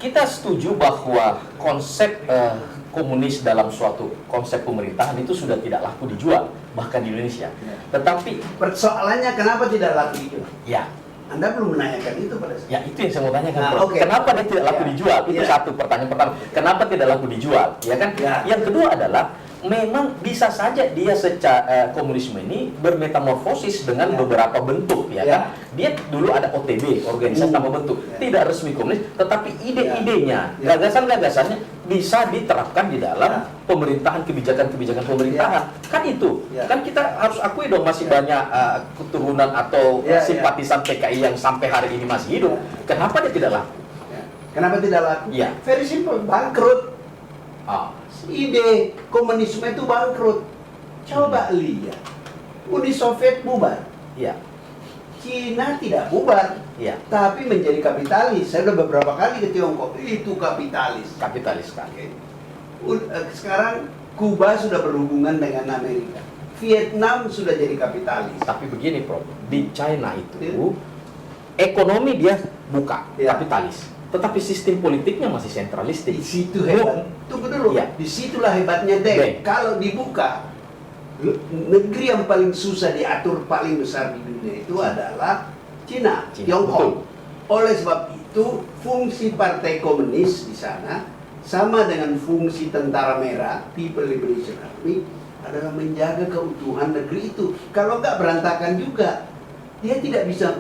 kita setuju bahwa konsep komunis dalam suatu konsep pemerintahan itu sudah tidak laku dijual, bahkan di Indonesia. Tetapi persoalannya kenapa tidak laku dijual? ya, Anda belum menanyakan itu pada saya. ya itu yang saya mau tanyakan. Nah, Prof. oke. Kenapa dia tidak laku Ya. dijual? Itu Ya. satu pertanyaan pertama. Kenapa tidak laku dijual? Ya kan? Ya. Yang kedua adalah memang bisa saja dia secara komunisme ini bermetamorfosis dengan Ya. beberapa bentuk, ya Ya. kan? Dia dulu ada OTB, organisasi tanpa bentuk, Ya. tidak resmi komunis, tetapi ide-idenya, Ya. gagasan-gagasannya bisa diterapkan di dalam Ya. pemerintahan, kebijakan-kebijakan pemerintahan. Kan itu, Ya. kan kita harus akui dong masih Ya. banyak keturunan atau Ya, ya. simpatisan PKI yang sampai hari ini masih hidup. Ya. Kenapa dia tidak laku? Ya. Kenapa tidak laku? Ya. Very simple, bangkrut. Ah, Ide komunisme itu bangkrut. Coba lihat, Uni Soviet bubar, iya, Cina tidak bubar, iya, tapi menjadi kapitalis. Saya sudah beberapa kali ke Tiongkok, itu kapitalis. kapitalis sekali. Sekarang Kuba sudah berhubungan dengan Amerika, Vietnam sudah jadi kapitalis. Tapi begini, Prof, di China itu Ya. ekonomi dia buka, Ya. kapitalis, tetapi sistem politiknya masih sentralistik. Di situ hebat. Tunggu dulu. Iya. Disitulah hebatnya Deng. Deng. Kalau dibuka, negeri yang paling susah diatur paling besar di dunia itu adalah Cina, Cina, Tiongkok. betul. Oleh sebab itu, fungsi Partai Komunis di sana sama dengan fungsi Tentara Merah, People Liberation Army, adalah menjaga keutuhan negeri itu. Kalau nggak berantakan juga. Dia tidak bisa,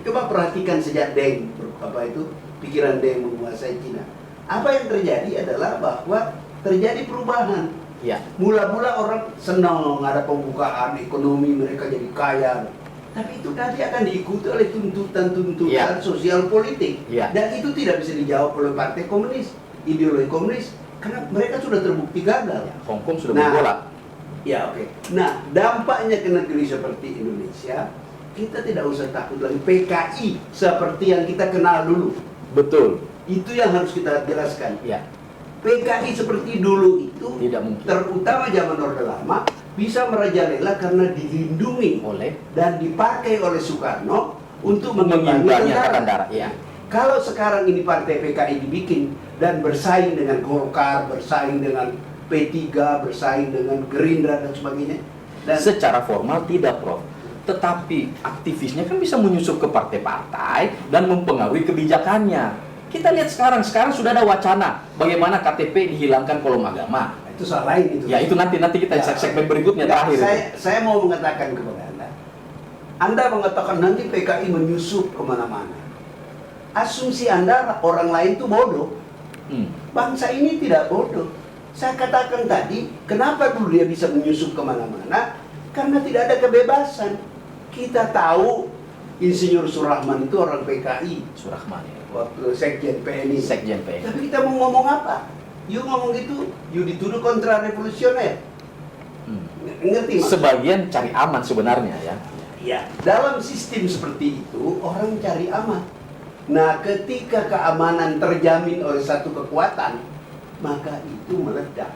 coba perhatikan sejak Deng, pikiran Deng menguasai Cina. Apa yang terjadi adalah bahwa terjadi perubahan. Iya, Mula-mula orang senang ada pembukaan ekonomi, mereka jadi kaya. Tapi itu nanti akan diikuti oleh tuntutan-tuntutan Ya. sosial politik. Ya. Dan itu tidak bisa dijawab oleh Partai Komunis, ideologi komunis, karena mereka sudah terbukti gagal. Hong Kong sudah Nah, bergolak. Ya, oke. Nah, dampaknya ke negeri seperti Indonesia, kita tidak usah takut lagi PKI seperti yang kita kenal dulu. Betul. Itu yang harus kita jelaskan. Ya, PKI seperti dulu itu, tidak mungkin terutama zaman Orde Lama, bisa merajalela karena dilindungi oleh dan dipakai oleh Soekarno untuk mengimbangi mengimbangi tentara. angkatan darat. Iya. Kalau sekarang ini partai PKI dibikin dan bersaing dengan Golkar, bersaing dengan P3, bersaing dengan Gerindra dan sebagainya, dan Secara formal tidak, Prof. Tetapi aktivisnya kan bisa menyusup ke partai-partai dan mempengaruhi kebijakannya. Kita lihat sekarang sudah ada wacana bagaimana KTP dihilangkan kolom agama. itu soal lain itu. Ya itu nanti kita Ya. segmen berikutnya Ya, terakhir. saya mau mengatakan kepada Anda mengatakan nanti PKI menyusup kemana-mana. Asumsi Anda orang lain itu bodoh. Bangsa ini tidak bodoh. Saya katakan tadi, kenapa dulu dia bisa menyusup kemana-mana? Karena tidak ada kebebasan. Kita tahu Insinyur Surahman itu orang PKI, Surahman ya. waktu Sekjen PNI. Sekjen PNI. Tapi kita mau ngomong apa? You ngomong gitu, you dituduh kontra revolusioner. Ngerti mas? Sebagian cari aman sebenarnya ya. Ya, dalam sistem seperti itu orang cari aman. Nah, ketika keamanan terjamin oleh satu kekuatan, maka itu meledak.